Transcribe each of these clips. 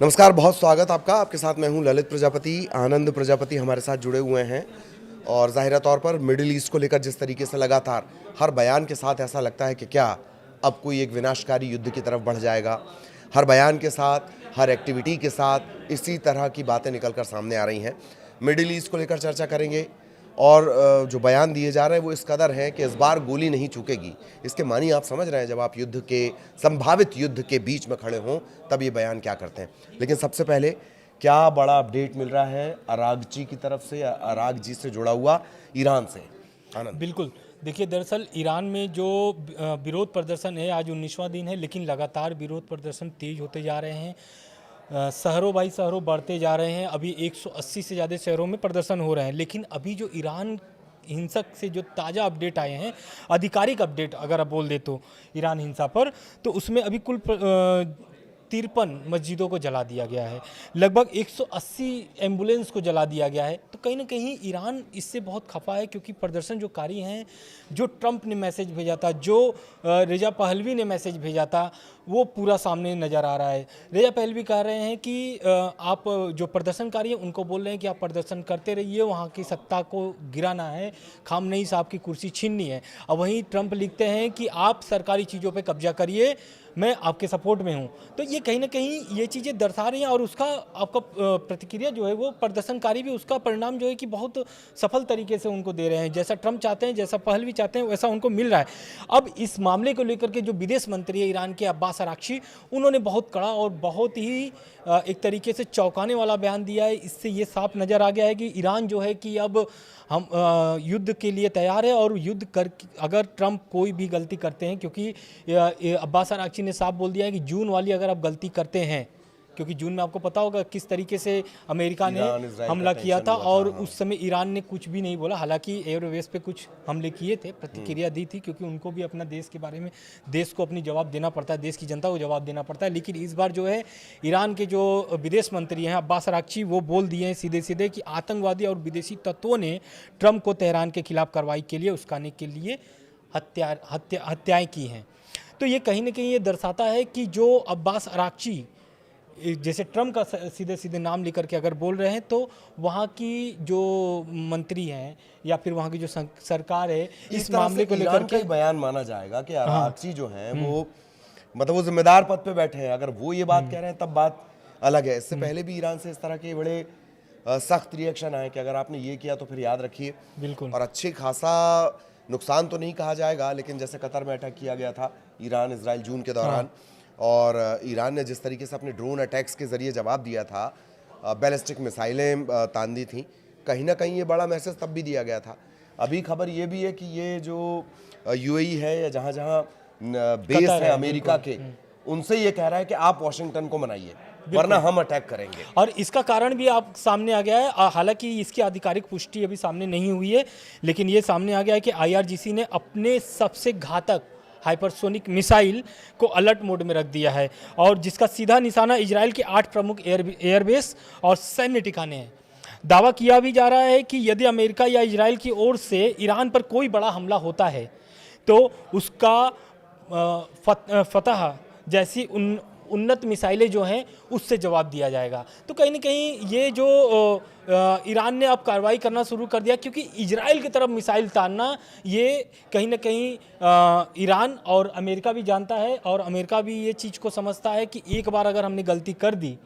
नमस्कार, बहुत स्वागत आपका। आपके साथ मैं हूं ललित प्रजापति। आनंद प्रजापति हमारे साथ जुड़े हुए हैं और ज़ाहिरा तौर पर मिडिल ईस्ट को लेकर जिस तरीके से लगातार हर बयान के साथ ऐसा लगता है कि क्या अब कोई एक विनाशकारी युद्ध की तरफ बढ़ जाएगा। हर बयान के साथ, हर एक्टिविटी के साथ इसी तरह की बातें निकल कर सामने आ रही हैं। मिडिल ईस्ट को लेकर चर्चा करेंगे और जो बयान दिए जा रहे हैं वो इस कदर हैं कि इस बार गोली नहीं चूकेगी। इसके मानी आप समझ रहे हैं, जब आप युद्ध के, संभावित युद्ध के बीच में खड़े हों तब ये बयान क्या करते हैं। लेकिन सबसे पहले क्या बड़ा अपडेट मिल रहा है अरागची की तरफ से, अरागची से जुड़ा हुआ ईरान से? आनंद। बिल्कुल, देखिए दरअसल ईरान में जो विरोध प्रदर्शन है, आज 19वां दिन है, लेकिन लगातार विरोध प्रदर्शन तेज होते जा रहे हैं। शहरों बाई शहरों बढ़ते जा रहे हैं। अभी 180 से ज़्यादा शहरों में प्रदर्शन हो रहे हैं। लेकिन अभी जो ईरान हिंसक से जो ताज़ा अपडेट आए हैं, आधिकारिक अपडेट अगर आप बोल दे तो ईरान हिंसा पर, तो उसमें अभी कुल 53 मस्जिदों को जला दिया गया है, लगभग 180 एम्बुलेंस को जला दिया गया है। तो कहीं ना कहीं ईरान इससे बहुत खफा है, क्योंकि प्रदर्शनकारी हैं, जो ट्रंप ने मैसेज भेजा था, जो रेजा पहलवी ने मैसेज भेजा था, वो पूरा सामने नज़र आ रहा है। रेजा पहलवी कह रहे हैं कि आप जो प्रदर्शनकारी हैं उनको बोल रहे हैं कि आप प्रदर्शन करते रहिए, वहाँ की सत्ता को गिराना है, खामनेई साहब की कुर्सी छीननी है। और वहीं ट्रंप लिखते हैं कि आप सरकारी चीज़ों पे कब्जा करिए, मैं आपके सपोर्ट में हूँ। तो ये कहीं ना कहीं ये चीज़ें दर्शा रही हैं, और उसका आपका प्रतिक्रिया जो है वो प्रदर्शनकारी भी उसका परिणाम जो है कि बहुत सफल तरीके से उनको दे रहे हैं। जैसा ट्रंप चाहते हैं, जैसा पहलवी चाहते हैं, वैसा उनको मिल रहा है। अब इस मामले को लेकर के जो विदेश मंत्री है ईरान के, अब्बास अराक्ची, उन्होंने बहुत कड़ा और बहुत ही एक तरीके से चौंकाने वाला बयान दिया है। इससे ये साफ नज़र आ गया है कि ईरान जो है कि अब हम युद्ध के लिए तैयार है, और युद्ध कर अगर ट्रंप कोई भी गलती करते हैं, क्योंकि अब्बास अराक्ची ने साफ बोल दिया है कि जून वाली अगर आप गलती करते हैं, क्योंकि जून में आपको पता होगा किस तरीके से अमेरिका ने हमला किया था, और उस समय ईरान ने कुछ भी नहीं बोला। हालांकि एयरवेज पे कुछ हमले किए थे, प्रतिक्रिया दी थी, क्योंकि उनको भी अपना देश के बारे में, देश को अपनी जवाब देना पड़ता है, देश की जनता को जवाब देना पड़ता है। लेकिन इस बार जो है ईरान के जो विदेश मंत्री हैं अब्बास अराक्ची, वो बोल दिए हैं सीधे सीधे कि आतंकवादी और विदेशी तत्वों ने ट्रंप को तेहरान के खिलाफ कार्रवाई के लिए, उस्काने के लिए हत्याएं की हैं। तो ये कहीं ना कहीं ये दर्शाता है कि जो अब्बास अराक्ची जैसे ट्रंप का सीधे सीधे नाम लेकर के अगर बोल रहे हैं, तो वहाँ की जो मंत्री हैं या फिर वहाँ की जो सरकार है, इस मामले को लेकर के बयान माना जाएगा कि अरागची जो हैं वो मतलब वो जिम्मेदार पद पे बैठे हैं। अगर वो ये बात कह रहे हैं तब बात अलग है। इससे पहले भी ईरान से इस तरह के बड़े सख्त रिएक्शन आए कि अगर आपने ये किया तो फिर याद रखिए। बिल्कुल। और अच्छे खासा नुकसान तो नहीं कहा जाएगा, लेकिन जैसे कतर में अटैक किया गया था ईरान इजराइल जून के दौरान, और ईरान ने जिस तरीके से अपने ड्रोन अटैक्स के ज़रिए जवाब दिया था, बैलिस्टिक मिसाइलें तान दी थी, कहीं ना कहीं ये बड़ा मैसेज तब भी दिया गया था। अभी खबर ये भी है कि ये जो यूएई है या जहाँ जहाँ बेस है अमेरिका के, उनसे ये कह रहा है कि आप वॉशिंगटन को मनाइए, वरना हम अटैक करेंगे। और इसका कारण भी आप सामने आ गया है। हालांकि इसकी आधिकारिक पुष्टि अभी सामने नहीं हुई है, लेकिन ये सामने आ गया है कि आईआरजीसी ने अपने सबसे घातक हाइपरसोनिक मिसाइल को अलर्ट मोड में रख दिया है, और जिसका सीधा निशाना इजराइल के 8 प्रमुख एयरबेस और सैन्य ठिकाने हैं। दावा किया भी जा रहा है कि यदि अमेरिका या इजराइल की ओर से ईरान पर कोई बड़ा हमला होता है, तो उसका फतह जैसी उन्नत मिसाइलें जो हैं उससे जवाब दिया जाएगा। तो कहीं ना कहीं ये जो ईरान ने अब कार्रवाई करना शुरू कर दिया, क्योंकि इजराइल की तरफ मिसाइल तानना, ये कहीं ना कहीं ईरान और अमेरिका भी जानता है, और अमेरिका भी ये चीज़ को समझता है कि एक बार अगर हमने गलती कर दी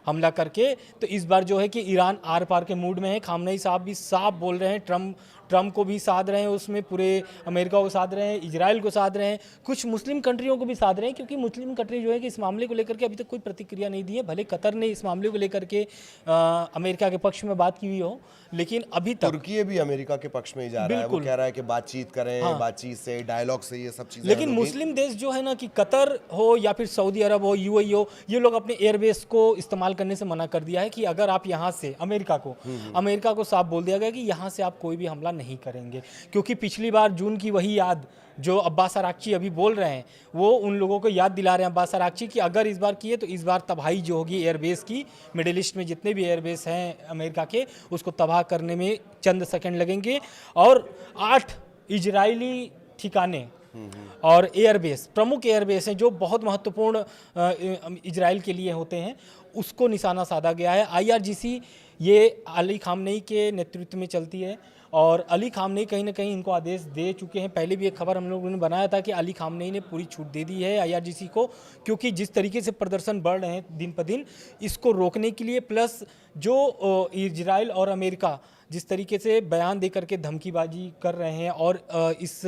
हमला करके, तो इस बार जो है कि ईरान आर पार के मूड में है। खामनेई साहब भी साफ बोल रहे हैं, ट्रंप को भी साध रहे हैं, उसमें पूरे अमेरिका को साध रहे हैं, इजराइल को साध रहे हैं, कुछ मुस्लिम कंट्रियों को भी साध रहे हैं, क्योंकि मुस्लिम कंट्री जो है कि इस मामले को लेकर के अभी तक कोई प्रतिक्रिया नहीं दी है। भले कतर ने इस मामले को लेकर के अमेरिका के पक्ष में बात की हुई हो, लेकिन अभी तक तुर्की भी अमेरिका के पक्ष में ही जा रहा है। वो कह रहा है कि बातचीत करें, बातचीत से, डायलॉग से, ये सब चीजें। लेकिन मुस्लिम देश जो है ना, कि कतर हो या फिर सऊदी अरब हो, यूएई हो, ये लोग अपने एयरबेस को इस्तेमाल करने से मना कर दिया है कि अगर आप यहाँ से अमेरिका को साफ बोल दिया गया कि यहाँ से आप कोई भी हमला नहीं करेंगे। क्योंकि पिछली बार जून की वही याद जो अब्बास अराक्ची अभी बोल रहे हैं, वो उन लोगों को याद दिला रहे हैं अब्बास अराक्ची कि अगर इस बार किए तो इस बार तबाही जो होगी एयरबेस की, मिडिल ईस्ट में जितने भी एयरबेस हैं अमेरिका के, उसको तबाह करने में चंद सेकंड लगेंगे। और 8 इजरायली ठिकाने और एयरबेस, प्रमुख एयरबेस हैं जो बहुत महत्वपूर्ण इजराइल के लिए होते हैं, उसको निशाना साधा गया है। IRGC ये अली खामनेई के नेतृत्व में चलती है और अली खामनेई कहीं ना कहीं इनको आदेश दे चुके हैं। पहले भी एक खबर हम लोगों ने बनाया था कि अली खामनेई ने पूरी छूट दे दी है IRGC को, क्योंकि जिस तरीके से प्रदर्शन बढ़ रहे हैं दिन पर दिन, इसको रोकने के लिए, प्लस जो इजराइल और अमेरिका जिस तरीके से बयान दे करके धमकीबाजी कर रहे हैं और इस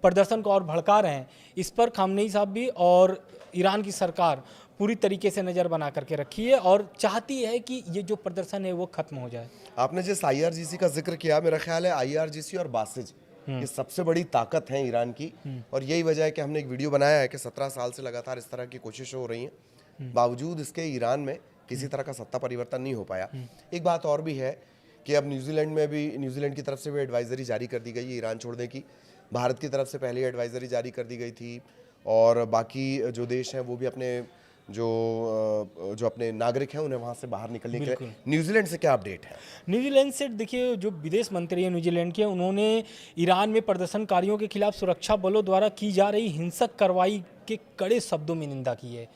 प्रदर्शन को और भड़का रहे हैं, इस पर खामनेई साहब भी और ईरान की सरकार पूरी तरीके से नज़र बना करके रखी है और चाहती है कि ये जो प्रदर्शन है वो खत्म हो जाए। आपने जिस IRGC का जिक्र किया, मेरा ख्याल है IRGC और बासिज ये सबसे बड़ी ताकत है ईरान की, और यही वजह है कि हमने एक वीडियो बनाया है कि 17 साल से लगातार इस तरह की कोशिशें हो रही हैं, बावजूद इसके ईरान में किसी तरह का सत्ता परिवर्तन नहीं हो पाया। एक बात और भी है कि अब न्यूजीलैंड की तरफ से भी एडवाइजरी जारी कर दी गई है ईरान छोड़ने की। भारत की तरफ से पहले एडवाइजरी जारी कर दी गई थी, और बाकी जो देश हैं वो भी अपने जो अपने नागरिक हैं उन्हें वहाँ से बाहर निकलने के लिए। न्यूजीलैंड से क्या अपडेट है? न्यूजीलैंड से देखिए, जो विदेश मंत्री हैं न्यूजीलैंड के, उन्होंने ईरान में प्रदर्शनकारियों के खिलाफ सुरक्षा बलों द्वारा की जा रही हिंसक कार्रवाई के कड़े शब्दों में निंदा की है।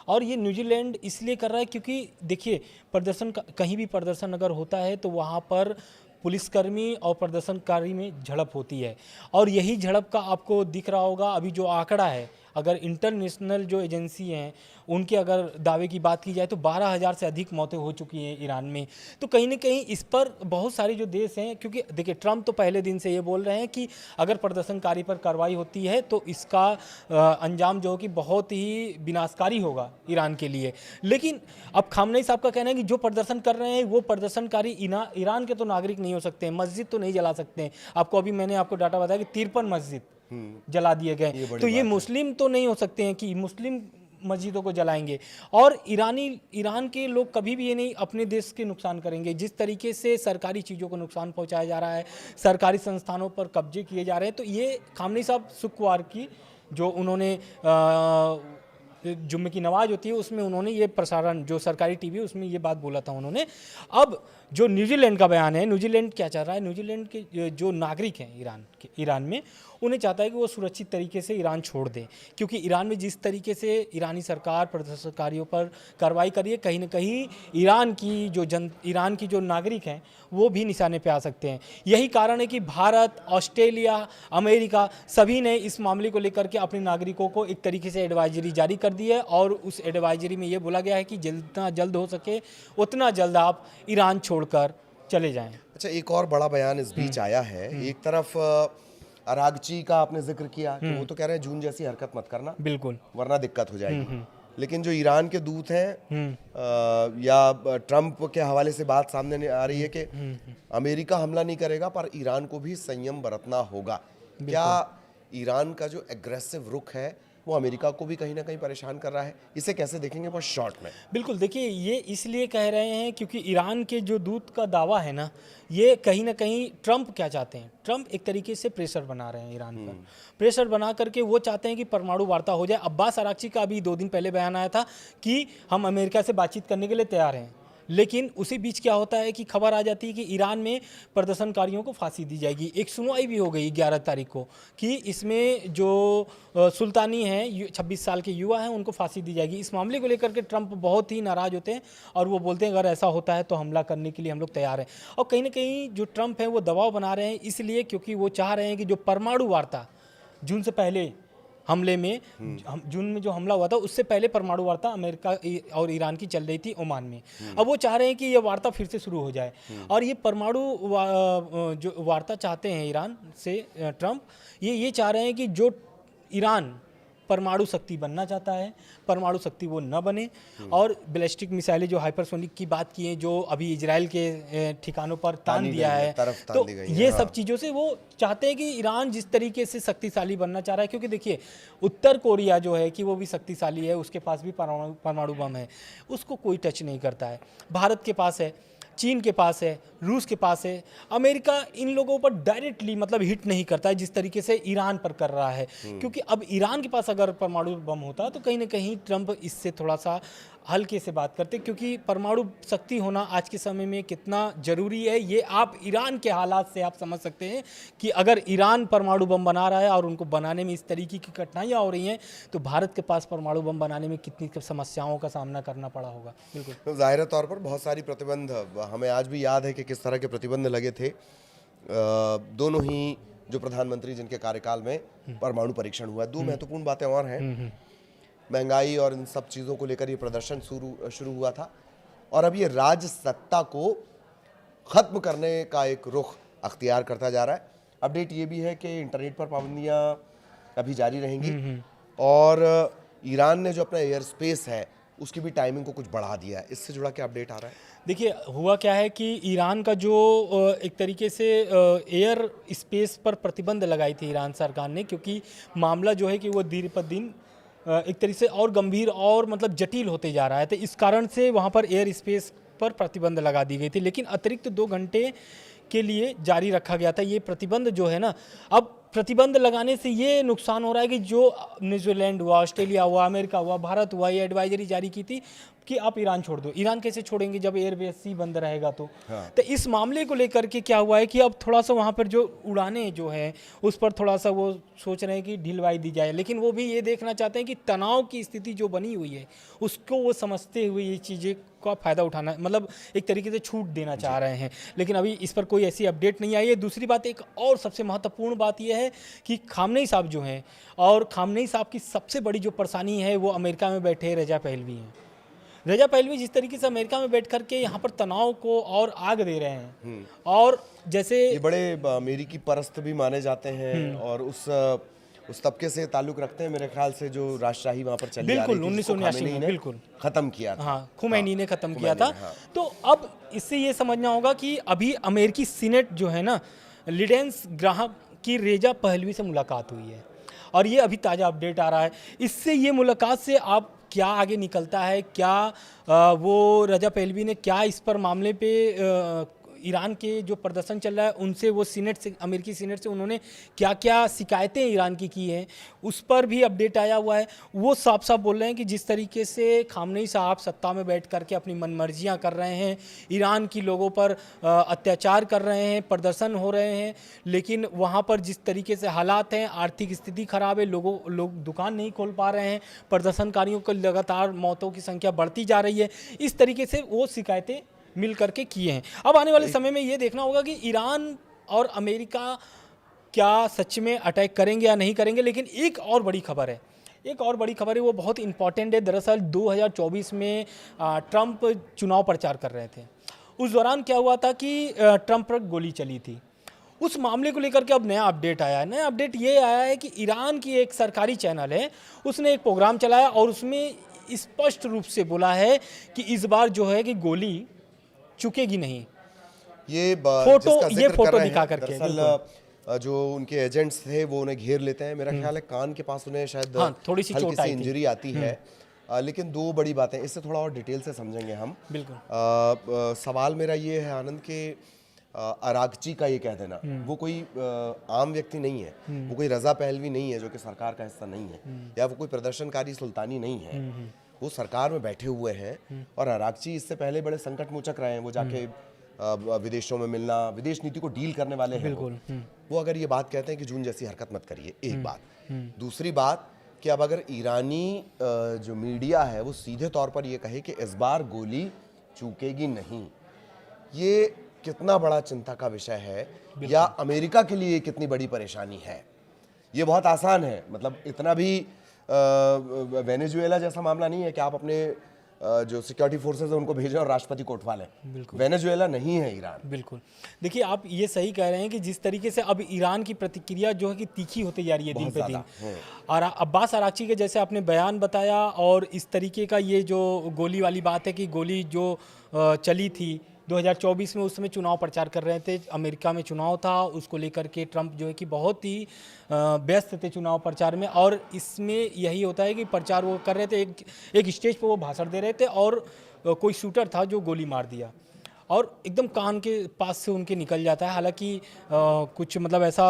और ये न्यूजीलैंड इसलिए कर रहा है क्योंकि देखिए, कहीं भी प्रदर्शन अगर होता है तो वहाँ पर पुलिसकर्मी और प्रदर्शनकारी में झड़प होती है, और यही झड़प का आपको दिख रहा होगा अभी जो आंकड़ा है। अगर इंटरनेशनल जो एजेंसी हैं उनके अगर दावे की बात की जाए तो 12,000 से अधिक मौतें हो चुकी हैं ईरान में। तो कहीं ना कहीं इस पर बहुत सारे जो देश हैं, क्योंकि देखिए ट्रम्प तो पहले दिन से ये बोल रहे हैं कि अगर प्रदर्शनकारी पर कार्रवाई होती है तो इसका अंजाम जो कि बहुत ही विनाशकारी होगा ईरान के लिए। लेकिन अब खामनेई साहब का कहना है कि जो प्रदर्शन कर रहे हैं वो प्रदर्शनकारी ईरान के तो नागरिक नहीं हो सकते हैं, मस्जिद तो नहीं जला सकते हैं। मैंने आपको डाटा बताया कि 53 मस्जिद जला दिए गए, तो ये मुस्लिम तो नहीं हो सकते हैं कि मुस्लिम मस्जिदों को जलाएंगे। और ईरान के लोग कभी भी ये नहीं अपने देश के नुकसान करेंगे। जिस तरीके से सरकारी चीज़ों को नुकसान पहुंचाया जा रहा है, सरकारी संस्थानों पर कब्जे किए जा रहे हैं, तो ये खामनेई साहब शुक्रवार की जो उन्होंने जुम्मे की नमाज होती है उसमें उन्होंने ये प्रसारण, जो सरकारी टीवी उसमें ये बात बोला था उन्होंने। अब जो न्यूजीलैंड का बयान है, न्यूजीलैंड क्या चाह रहा है, न्यूजीलैंड के जो नागरिक हैं ईरान में, उन्हें चाहता है कि वो सुरक्षित तरीके से ईरान छोड़ दें, क्योंकि ईरान में जिस तरीके से ईरानी सरकार प्रदर्शनकारियों पर कार्रवाई कर रही है, कहीं ना कहीं ईरान की जो नागरिक हैं वो भी निशाने पे आ सकते हैं। यही कारण है कि भारत, ऑस्ट्रेलिया, अमेरिका सभी ने इस मामले को लेकर के अपने नागरिकों को एक तरीके से एडवाइजरी जारी कर दी है, और उस एडवाइजरी में ये बोला गया है कि जितना जल्द हो सके उतना जल्द आप ईरान छोड़कर चले जाएं। अच्छा, एक और बड़ा बयान इस बीच आया है। एक तरफ अरागची का आपने जिक्र किया कि वो तो कह रहे हैं जून जैसी हरकत मत करना, बिल्कुल, वरना दिक्कत हो जाएगी। लेकिन जो ईरान के दूत हैं या ट्रम्प के हवाले से बात सामने आ रही है कि अमेरिका हमला नहीं करेगा पर ईरान को भी संयम बरतना होगा। क्या ईरान का जो एग्रेसिव रुख है वो अमेरिका को भी कहीं ना कहीं परेशान कर रहा है? इसे कैसे देखेंगे बहुत शॉर्ट में? बिल्कुल, देखिए ये इसलिए कह रहे हैं क्योंकि ईरान के जो दूत का दावा है ना, ये कहीं ना कहीं ट्रम्प क्या चाहते हैं, ट्रम्प एक तरीके से प्रेशर बना रहे हैं ईरान पर। प्रेशर बना करके वो चाहते हैं कि परमाणु वार्ता हो जाए। अब्बास अरागची का अभी 2 दिन पहले बयान आया था कि हम अमेरिका से बातचीत करने के लिए तैयार हैं, लेकिन उसी बीच क्या होता है कि खबर आ जाती है कि ईरान में प्रदर्शनकारियों को फांसी दी जाएगी। एक सुनवाई भी हो गई 11 तारीख को कि इसमें जो सुल्तानी हैं, 26 साल के युवा हैं, उनको फांसी दी जाएगी। इस मामले को लेकर के ट्रम्प बहुत ही नाराज़ होते हैं और वो बोलते हैं अगर ऐसा होता है तो हमला करने के लिए हम लोग तैयार हैं। और कहीं ना कहीं जो ट्रम्प हैं वो दबाव बना रहे हैं, इसलिए क्योंकि वो चाह रहे हैं कि जो परमाणु वार्ता जून से पहले हमले में, जून में जो हमला हुआ था उससे पहले परमाणु वार्ता अमेरिका और ईरान की चल रही थी ओमान में। अब वो चाह रहे हैं कि ये वार्ता फिर से शुरू हो जाए, और ये परमाणु जो वार्ता चाहते हैं ईरान से ट्रम्प, ये चाह रहे हैं कि जो ईरान परमाणु शक्ति बनना चाहता है, परमाणु शक्ति वो न बने, और बैलिस्टिक मिसाइलें जो हाइपरसोनिक की बात की है, जो अभी इजराइल के ठिकानों पर तान दिया है, तो ये सब चीज़ों से वो चाहते हैं कि ईरान जिस तरीके से शक्तिशाली बनना चाह रहा है, क्योंकि देखिए उत्तर कोरिया जो है कि वो भी शक्तिशाली है, उसके पास भी परमाणु बम है, उसको कोई टच नहीं करता है। भारत के पास है, चीन के पास है, रूस के पास है। अमेरिका इन लोगों पर डायरेक्टली मतलब हिट नहीं करता है जिस तरीके से ईरान पर कर रहा है, क्योंकि अब ईरान के पास अगर परमाणु बम होता तो कहीं ना कहीं ट्रम्प इससे थोड़ा सा हल्के से बात करते, क्योंकि परमाणु शक्ति होना आज के समय में कितना ज़रूरी है ये आप ईरान के हालात से आप समझ सकते हैं कि अगर ईरान परमाणु बम बना रहा है और उनको बनाने में इस तरीके की कठिनाइयाँ हो रही हैं तो भारत के पास परमाणु बम बनाने में कितनी समस्याओं का सामना करना पड़ा होगा। बिल्कुल, तो ज़ाहिर तौर पर बहुत सारी प्रतिबंध हमें आज भी याद है कि किस तरह के प्रतिबंध लगे थे। दोनों ही जो प्रधानमंत्री जिनके कार्यकाल में परमाणु परीक्षण हुआ। दो महत्वपूर्ण बातें और हैं, महंगाई और इन सब चीज़ों को लेकर ये प्रदर्शन शुरू हुआ था और अब ये राज सत्ता को ख़त्म करने का एक रुख अख्तियार करता जा रहा है। अपडेट ये भी है कि इंटरनेट पर पाबंदियाँ अभी जारी रहेंगी और ईरान ने जो अपना एयर स्पेस है उसकी भी टाइमिंग को कुछ बढ़ा दिया है। इससे जुड़ा क्या अपडेट आ रहा है? देखिए हुआ क्या है कि ईरान का जो एक तरीके से एयर स्पेस पर प्रतिबंध लगाई थी ईरान सरकार ने, क्योंकि मामला जो है कि वो दिन पर दिन एक तरीके से और गंभीर और मतलब जटिल होते जा रहा है, तो इस कारण से वहाँ पर एयर स्पेस पर प्रतिबंध लगा दी गई थी, लेकिन अतिरिक्त 2 घंटे के लिए जारी रखा गया था ये प्रतिबंध जो है ना। अब प्रतिबंध लगाने से ये नुकसान हो रहा है कि जो न्यूजीलैंड हुआ, ऑस्ट्रेलिया हुआ, अमेरिका हुआ, भारत हुआ, ये एडवाइजरी जारी की थी कि आप ईरान छोड़ दो। ईरान कैसे छोड़ेंगे जब एयरबेस ही बंद रहेगा तो। हाँ। तो इस मामले को लेकर के क्या हुआ है कि अब थोड़ा सा वहाँ पर जो उड़ाने जो हैं उस पर थोड़ा सा वो सोच रहे हैं कि ढिलवाई दी जाए, लेकिन वो भी ये देखना चाहते हैं कि तनाव की स्थिति जो बनी हुई है उसको वो समझते हुए ये चीज़ें का फ़ायदा उठाना, मतलब एक तरीके से छूट देना चाह रहे हैं, लेकिन अभी इस पर कोई ऐसी अपडेट नहीं आई है। दूसरी बात, एक और सबसे महत्वपूर्ण बात यह है कि खामनेई साहब जो हैं, और खामनेई साहब की सबसे बड़ी जो परेशानी है वो अमेरिका में बैठे रजा पहलवी हैं। रजा पहलवी जिस तरीके से अमेरिका में बैठ करके यहाँ पर तनाव को और आग दे रहे हैं, और जैसे ये बड़े अमेरिकी परस्त भी माने जाते हैं और उस तबके से ताल्लुक रखते हैं मेरे ख्याल से जो राजशाही वहाँ पर चली आ रही बिल्कुल थी, 1979 में ने बिल्कुल खत्म किया था। हाँ, खुमैनी ने खत्म किया खुमैनी था। ने, हाँ। तो अब इससे ये समझना होगा कि अभी अमेरिकी सीनेट जो है ना, लिडेंस ग्राहम की रेजा पहलवी से मुलाकात हुई है और ये अभी ताज़ा अपडेट आ रहा है। इससे ये मुलाकात से आप क्या आगे निकलता है, क्या वो रजा पहलवी ने क्या इस पर मामले पे ईरान के जो प्रदर्शन चल रहा है उनसे वो सीनेट से, अमेरिकी सीनेट से उन्होंने क्या क्या शिकायतें ईरान की हैं उस पर भी अपडेट आया हुआ है। वो साफ साफ बोल रहे हैं कि जिस तरीके से खामनेई साहब सत्ता में बैठ करके अपनी मनमर्जियां कर रहे हैं, ईरान की लोगों पर अत्याचार कर रहे हैं, प्रदर्शन हो रहे हैं, लेकिन वहाँ पर जिस तरीके से हालात हैं, आर्थिक स्थिति खराब है, लोग दुकान नहीं खोल पा रहे हैं, प्रदर्शनकारियों को लगातार मौतों की संख्या बढ़ती जा रही है, इस तरीके से वो शिकायतें मिल करके किए हैं। अब आने वाले समय में ये देखना होगा कि ईरान और अमेरिका क्या सच में अटैक करेंगे या नहीं करेंगे। लेकिन एक और बड़ी खबर है, वो बहुत इंपॉर्टेंट है। दरअसल 2024 में ट्रंप चुनाव प्रचार कर रहे थे, उस दौरान क्या हुआ था कि ट्रंप पर गोली चली थी। उस मामले को लेकर के अब नया अपडेट आया है। नया अपडेट ये आया है कि ईरान की एक सरकारी चैनल है, उसने एक प्रोग्राम चलाया और उसमें स्पष्ट रूप से बोला है कि इस बार जो है कि गोली चुकेगी नहीं। ये फोटो दिखा करके दरअसल जो उनके एजेंट्स थे वो उन्हें घेर लेते हैं। मेरा ख्याल है कान के पास उन्हें शायद थोड़ी सी हल्की सी इंजरी आती है। लेकिन दो बड़ी बातें, इससे थोड़ा और डिटेल से समझेंगे हम। बिल्कुल। सवाल मेरा ये है आनंद के अरागची का ये कह देना, वो कोई आम व्यक्ति नहीं है, वो कोई रजा पहलवी नहीं है जो कि सरकार का हिस्सा नहीं है, या वो कोई प्रदर्शनकारी सुल्तानी नहीं है, वो सरकार में बैठे हुए हैं। और अरागची इससे पहले बड़े संकट मोचक रहे हैं, वो जाके विदेशों में मिलना, विदेश नीति को डील करने वाले हैं वो अगर ये बात कहते हैं कि जून जैसी हरकत मत करिए, एक बात। दूसरी बात कि अब अगर ईरानी जो मीडिया है वो सीधे तौर पर ये कहे कि इस बार गोली चूकेगी नहीं, ये कितना बड़ा चिंता का विषय है, या अमेरिका के लिए कितनी बड़ी परेशानी है। ये बहुत आसान है, मतलब इतना भी वेनेजुएला जैसा मामला नहीं है कि आप अपने जो सिक्योरिटी फोर्सेस है उनको भेजें और राष्ट्रपति को उठवा लें। वेनेजुएला नहीं है ईरान। बिल्कुल। देखिए आप ये सही कह रहे हैं कि जिस तरीके से अब ईरान की प्रतिक्रिया जो है कि तीखी होती जा रही है दिन पे दिन, और अब्बास अरागची के जैसे आपने बयान बताया, और इस तरीके का ये जो गोली वाली बात है कि गोली जो चली थी 2024 में, उस समय चुनाव प्रचार कर रहे थे, अमेरिका में चुनाव था, उसको लेकर के ट्रंप जो है कि बहुत ही व्यस्त थे चुनाव प्रचार में। और इसमें यही होता है कि प्रचार वो कर रहे थे, एक स्टेज पर वो भाषण दे रहे थे और कोई शूटर था जो गोली मार दिया। और एकदम कान के पास से उनके निकल जाता है। हालांकि कुछ मतलब ऐसा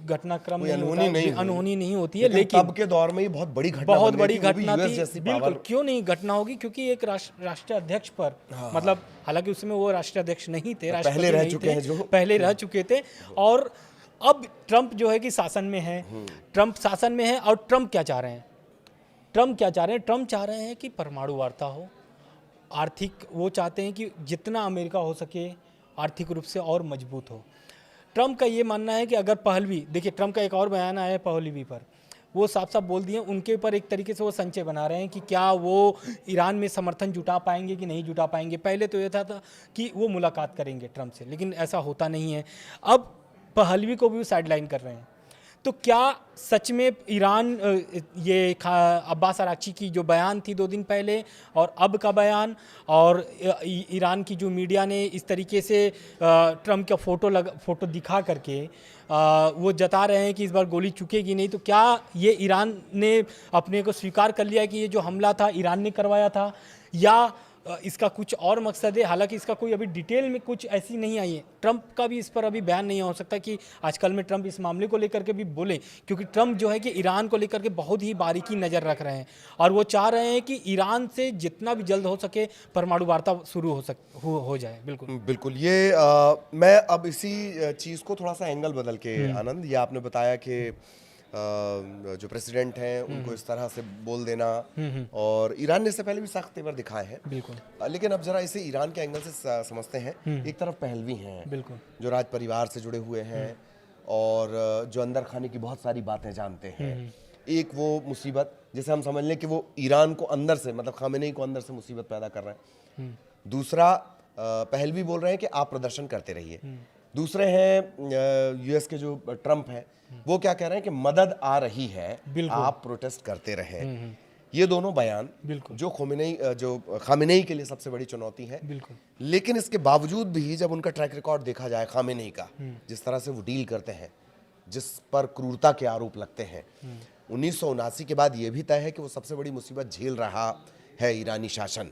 घटनाक्रम कोई नहीं होता अनहोनी है, नहीं हुई। अनहोनी नहीं होती है, लेकिन लेकिन तब के दौर में ये बहुत बड़ी घटना बहुत बन गई बड़ी थी, वो भी घटना यूएस थी। जैसी बिल्कुल, पावर। क्यों नहीं घटना होगी, क्योंकि एक राष्ट्रीय अध्यक्ष पर मतलब हालांकि उसमें वो राष्ट्रीय अध्यक्ष नहीं थे, राष्ट्रपति रह नहीं चुके थे, हैं जो। पहले रह चुके थे। और अब ट्रंप जो है कि शासन में है, ट्रंप शासन में है। और ट्रंप क्या चाह रहे हैं, ट्रंप क्या चाह रहे हैं, ट्रंप चाह रहे हैं कि परमाणु वार्ता हो, आर्थिक वो चाहते हैं कि जितना अमेरिका हो सके आर्थिक रूप से और मजबूत हो। ट्रंप का ये मानना है कि अगर पहलवी, देखिए ट्रंप का एक और बयान आया है पहलवी पर, वो साफ साफ बोल दिए उनके ऊपर एक तरीके से वो संचय बना रहे हैं कि क्या वो ईरान में समर्थन जुटा पाएंगे कि नहीं जुटा पाएंगे। पहले तो ये था कि वो मुलाकात करेंगे ट्रंप से, लेकिन ऐसा होता नहीं है। अब पहलवी को भी साइडलाइन कर रहे हैं। तो क्या सच में ईरान ये अब्बास अराक्ची की जो बयान थी 2 दिन पहले और अब का बयान, और ईरान की जो मीडिया ने इस तरीके से ट्रंप का फोटो दिखा करके वो जता रहे हैं कि इस बार गोली चुकेगी नहीं, तो क्या ये ईरान ने अपने को स्वीकार कर लिया कि ये जो हमला था ईरान ने करवाया था, या इसका कुछ और मकसद है। हालांकि इसका कोई अभी डिटेल में कुछ ऐसी नहीं आई है। ट्रंप का भी इस पर अभी बयान नहीं हो सकता कि आजकल में ट्रंप इस मामले को लेकर के भी बोले, क्योंकि ट्रंप जो है कि ईरान को लेकर के बहुत ही बारीकी नज़र रख रहे हैं और वो चाह रहे हैं कि ईरान से जितना भी जल्द हो सके परमाणु वार्ता शुरू हो जाए। बिल्कुल बिल्कुल। ये मैं अब इसी चीज़ को थोड़ा सा एंगल बदल के, आनंद, ये आपने बताया कि जो प्रेसिडेंट हैं उनको इस तरह से बोल देना, और ईरान ने इससे पहले भी सख्त तेवर दिखाए हैं। बिल्कुल। लेकिन अब जरा इसे ईरान के एंगल से समझते हैं। एक तरफ पहलवी हैं, बिल्कुल, जो राज परिवार से जुड़े हुए हैं और जो अंदर खाने की बहुत सारी बातें जानते हैं। एक वो मुसीबत जिसे हम समझ लें कि वो ईरान को अंदर से, मतलब खामेनेई को अंदर से मुसीबत पैदा कर रहे हैं। दूसरा, पहलवी बोल रहे हैं कि आप प्रदर्शन करते रहिए। दूसरे हैं यूएस के जो ट्रंप हैं, वो क्या कह रहे हैं कि मदद आ रही है, आप प्रोटेस्ट करते रहें। ये दोनों बयान जो खामेनेई के लिए सबसे बड़ी चुनौती है। बिल्कुल। लेकिन इसके बावजूद भी जब उनका ट्रैक रिकॉर्ड देखा जाए खामेनेई का, जिस तरह से वो डील करते हैं, जिस पर क्रूरता के आरोप लगते हैं, 1979 के बाद ये भी तय है कि वो सबसे बड़ी मुसीबत झेल रहा है ईरानी शासन।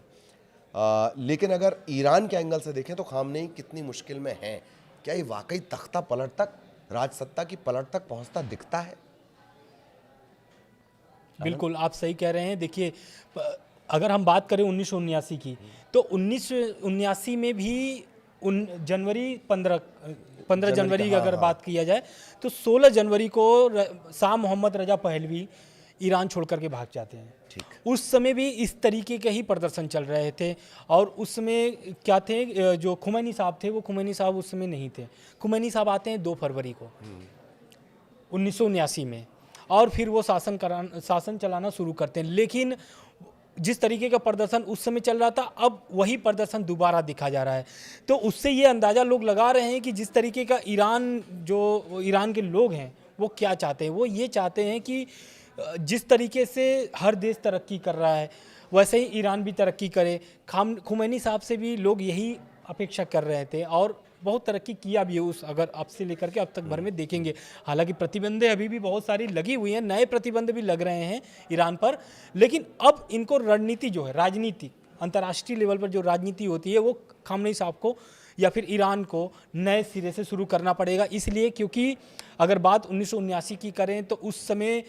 लेकिन अगर ईरान के एंगल से देखें तो खामेनेई कितनी मुश्किल में है। क्या ये वाकई तख्ता पलट तक, राजसत्ता की पलट तक पहुंचता दिखता है? बिल्कुल, आप सही कह रहे हैं। देखिए, अगर हम बात करें 1979 की, तो 1979 में भी जनवरी 15 जनवरी की अगर बात किया जाए तो 16 जनवरी को Shah Mohammad Reza Pahlavi Iran छोड़ करके भाग जाते हैं। ठीक। उस समय भी इस तरीके के ही प्रदर्शन चल रहे थे। और उस समय क्या थे, जो खुमैनी साहब थे, वो खुमैनी साहब उस समय नहीं थे। खुमैनी साहब आते हैं 2 फरवरी को 1979 में, और फिर वो शासन चलाना शुरू करते हैं। लेकिन जिस तरीके का प्रदर्शन उस समय चल रहा था, अब वही प्रदर्शन दोबारा दिखा जा रहा है। तो उससे ये अंदाज़ा लोग लगा रहे हैं कि जिस तरीके का ईरान के लोग हैं वो क्या चाहते हैं। वो ये चाहते हैं कि जिस तरीके से हर देश तरक्की कर रहा है वैसे ही ईरान भी तरक्की करे। खुमैनी साहब से भी लोग यही अपेक्षा कर रहे थे और बहुत तरक्की किया भी है उस, अगर अब से लेकर के अब तक भर में देखेंगे। हालांकि प्रतिबंधें अभी भी बहुत सारी लगी हुई हैं, नए प्रतिबंध भी लग रहे हैं ईरान पर, लेकिन अब इनको रणनीति जो है, राजनीति, अंतर्राष्ट्रीय लेवल पर जो राजनीति होती है वो खामेनेई साहब को या फिर ईरान को नए सिरे से शुरू करना पड़ेगा। इसलिए क्योंकि अगर बात 1979 की करें तो उस समय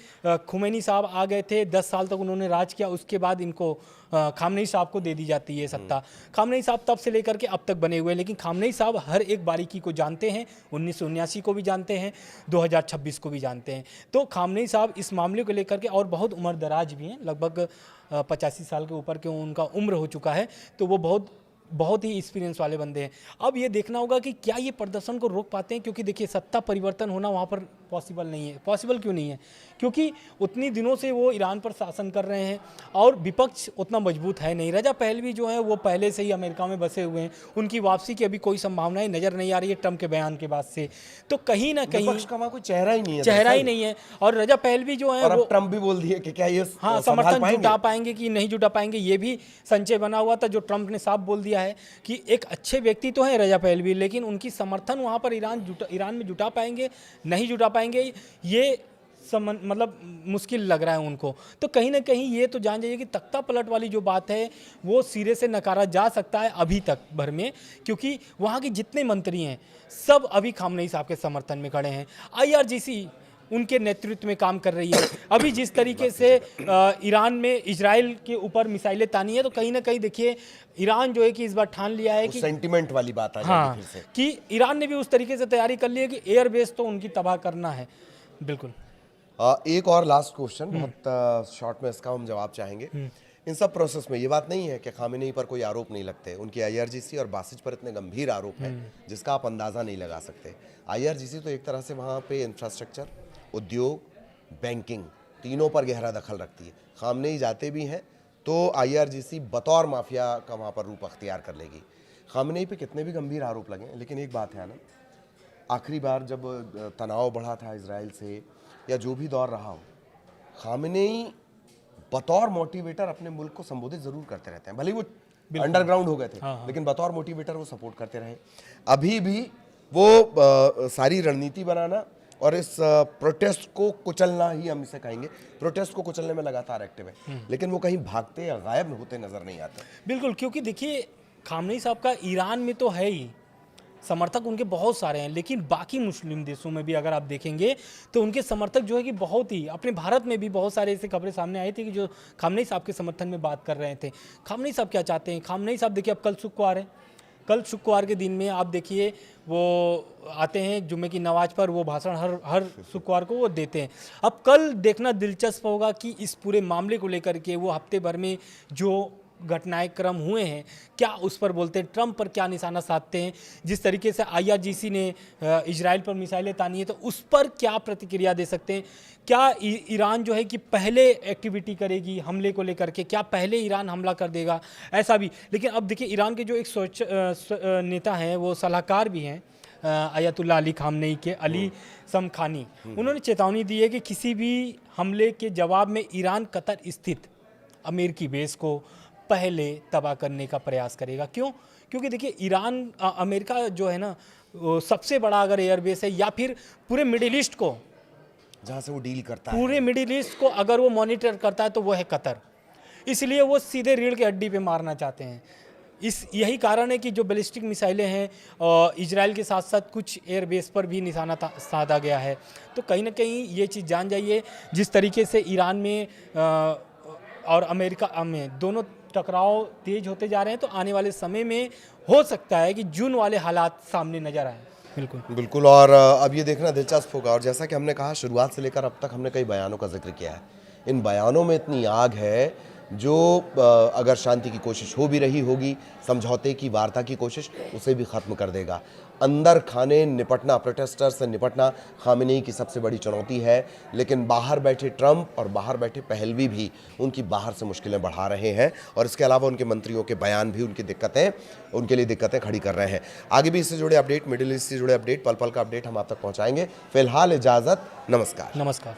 खुमैनी साहब आ गए थे, 10 साल तक उन्होंने राज किया, उसके बाद इनको खामेनेई साहब को दे दी जाती है सत्ता। खामेनेई साहब तब से लेकर के अब तक बने हुए हैं, लेकिन खामेनेई साहब हर एक बारीकी को जानते हैं, 1979 को भी जानते हैं, 2026 को भी जानते हैं। तो खामेनेई साहब इस मामले को लेकर के, और बहुत उम्रदराज भी हैं, लगभग 85 साल के ऊपर के उनका उम्र हो चुका है, तो वो बहुत ही एक्सपीरियंस वाले बंदे हैं। अब ये देखना होगा कि क्या ये प्रदर्शन को रोक पाते हैं, क्योंकि देखिए सत्ता परिवर्तन होना वहाँ पर पॉसिबल नहीं है। पॉसिबल क्यों नहीं है? क्योंकि उतनी दिनों से वो ईरान पर शासन कर रहे हैं और विपक्ष उतना मजबूत है नहीं। रजा पहलवी जो है वो पहले से ही अमेरिका में बसे हुए हैं, उनकी वापसी की अभी कोई संभावनाएं नज़र नहीं आ रही है ट्रंप के बयान के बाद से। तो कहीं ना कहीं विपक्ष का वहाँ कोई चेहरा ही नहीं है, चेहरा ही नहीं है। और रजा पहलवी जो है वो ट्रंप भी बोल दिए कि क्या ये समर्थन जुटा पाएंगे कि नहीं जुटा पाएंगे, ये भी संचय बना हुआ था, जो ट्रंप ने साफ बोल दिया है कि एक अच्छे व्यक्ति तो हैं रजा पहलवी, लेकिन उनकी समर्थन वहाँ पर ईरान में जुटा पाएंगे नहीं जुटा पाएंगे, ये मतलब मुश्किल लग रहा है उनको। तो कहीं ना कहीं ये तो जान जाइए कि तख्ता पलट वाली जो बात है वो सिरे से नकारा जा सकता है अभी तक भर में, क्योंकि वहाँ के जितने मंत्री हैं सब अभी खामनेई साहब के समर्थन में खड़े हैं। IRGC उनके नेतृत्व में काम कर रही है। अभी जिस तरीके से ईरान में इजराइल के ऊपर मिसाइलें तानी है, तो कहीं ना कहीं देखिए ईरान जो है कि इस बार ठान लिया है कि सेंटिमेंट वाली बात आ हाँ, जाएगी फिर से कि ईरान ने भी उस तरीके से तैयारी कर ली है कि एयरबेस तो उनकी तबाह करना है। बिल्कुल। एक और लास्ट क्वेश्चन, बहुत शॉर्ट में इसका हम जवाब चाहेंगे। इन सब प्रोसेस में ये बात नहीं है कि खामेनेई पर कोई आरोप नहीं लगते, उनकी IRGC और बासिज पर इतने गंभीर आरोप हैं जिसका आप अंदाज़ा नहीं लगा सकते। IRGC तो एक तरह से वहाँ पे इंफ्रास्ट्रक्चर, उद्योग, बैंकिंग तीनों पर गहरा दखल रखती है। खामनेई जाते भी हैं तो IRGC बतौर माफिया का वहाँ पर रूप अख्तियार कर लेगी। खामनेई पे कितने भी गंभीर आरोप लगे, लेकिन एक बात है ना, आखिरी बार जब तनाव बढ़ा था इजराइल से या जो भी दौर रहा हो, खामेनेई बतौर मोटिवेटर अपने मुल्क को संबोधित जरूर करते रहते हैं। भले वो अंडरग्राउंड हो गए थे, लेकिन बतौर मोटिवेटर वो सपोर्ट करते रहे। अभी भी वो सारी रणनीति बनाना और इस प्रोटेस्ट को कुचलना ही हम इसे कहेंगे, प्रोटेस्ट को कुचलने में लगातार एक्टिव है, लेकिन वो कहीं भागते या गायब होते नजर नहीं आते। बिल्कुल, क्योंकि देखिए खामनेई साहब का ईरान में तो है ही, समर्थक उनके बहुत सारे हैं, लेकिन बाकी मुस्लिम देशों में भी अगर आप देखेंगे तो उनके समर्थक जो है कि बहुत ही, अपने भारत में भी बहुत सारे ऐसे खबरें सामने आई थी कि जो खामनेई साहब के समर्थन में बात कर रहे थे। खामनेई साहब क्या चाहते हैं? खामनेई साहब देखिए, अब कल शुक्रवार है, कल शुक्रवार के दिन में आप देखिए वो आते हैं जुम्मे की नमाज पर, वो भाषण हर शुक्रवार को वो देते हैं। अब कल देखना दिलचस्प होगा कि इस पूरे मामले को लेकर के वो हफ्ते भर में जो घटनाएं क्रम हुए हैं क्या उस पर बोलते हैं, ट्रंप पर क्या निशाना साधते हैं, जिस तरीके से IRGC ने इजराइल पर मिसाइलें तानी है तो उस पर क्या प्रतिक्रिया दे सकते हैं, क्या ईरान जो है कि पहले एक्टिविटी करेगी हमले को लेकर के, क्या पहले ईरान हमला कर देगा, ऐसा भी। लेकिन अब देखिए ईरान के जो एक नेता हैं, वो सलाहकार भी हैं अयतुल्ला अली खामनेई के, अली समखानी, उन्होंने चेतावनी दी है कि किसी भी हमले के जवाब में ईरान कतर स्थित अमेरिकी बेस को पहले तबाह करने का प्रयास करेगा। क्यों? क्योंकि देखिए ईरान, अमेरिका जो है ना, सबसे बड़ा अगर एयरबेस है, या फिर पूरे मिडिल ईस्ट को, जहाँ से वो डील करता है, पूरे मिडिल ईस्ट को अगर वो मॉनिटर करता है तो वो है कतर। इसलिए वो सीधे रीढ़ की हड्डी पे मारना चाहते हैं। यही कारण है कि जो बैलिस्टिक मिसाइलें हैं इजराइल के साथ साथ कुछ एयरबेस पर भी निशाना साधा गया है। तो कहीं ना कहीं ये चीज़ जान जाइए, जिस तरीके से ईरान में और अमेरिका में दोनों टकराव तेज होते जा रहे हैं, तो आने वाले समय में हो सकता है कि जून वाले हालात सामने नजर आए। बिल्कुल बिल्कुल। और अब ये देखना दिलचस्प होगा, और जैसा कि हमने कहा शुरुआत से लेकर अब तक हमने कई बयानों का जिक्र किया है, इन बयानों में इतनी आग है जो अगर शांति की कोशिश हो भी रही होगी, समझौते की, वार्ता की कोशिश, उसे भी ख़त्म कर देगा। अंदर खाने निपटना, प्रोटेस्टर्स से निपटना खामेनेई की सबसे बड़ी चुनौती है, लेकिन बाहर बैठे ट्रंप और बाहर बैठे पहलवी भी उनकी बाहर से मुश्किलें बढ़ा रहे हैं, और इसके अलावा उनके मंत्रियों के बयान भी उनके लिए दिक्कतें खड़ी कर रहे हैं। आगे भी इससे जुड़े अपडेट, मिडिल ईस्ट से जुड़े अपडेट, पल पल का अपडेट हम आप तक पहुँचाएंगे। फिलहाल इजाज़त, नमस्कार।